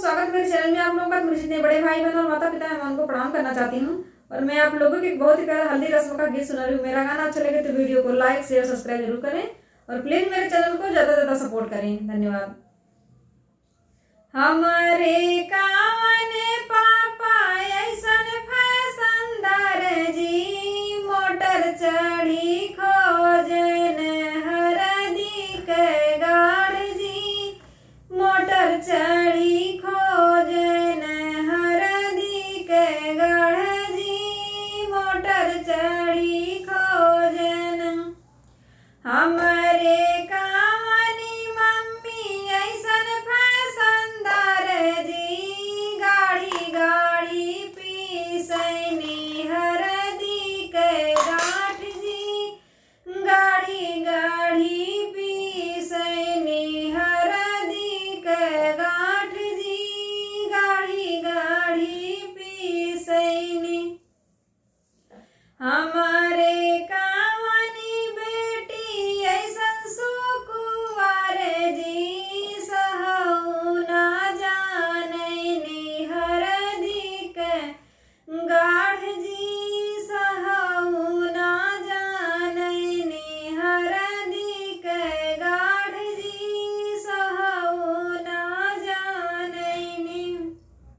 स्वागत है मेरे चैनल में आप लोगों का। मेरे जितने बड़े भाई बहन और माता पिता हैं मैं उनको प्रणाम करना चाहती हूँ और मैं आप लोगों की एक बहुत ही प्यारा हल्दी रस्म का गीत सुना रही हूँ। मेरा गाना अच्छा लगे तो वीडियो को लाइक शेयर सब्सक्राइब जरूर करें और प्लीज मेरे चैनल को ज्यादा से ज्यादा सपोर्ट करें। धन्यवाद। हमारे का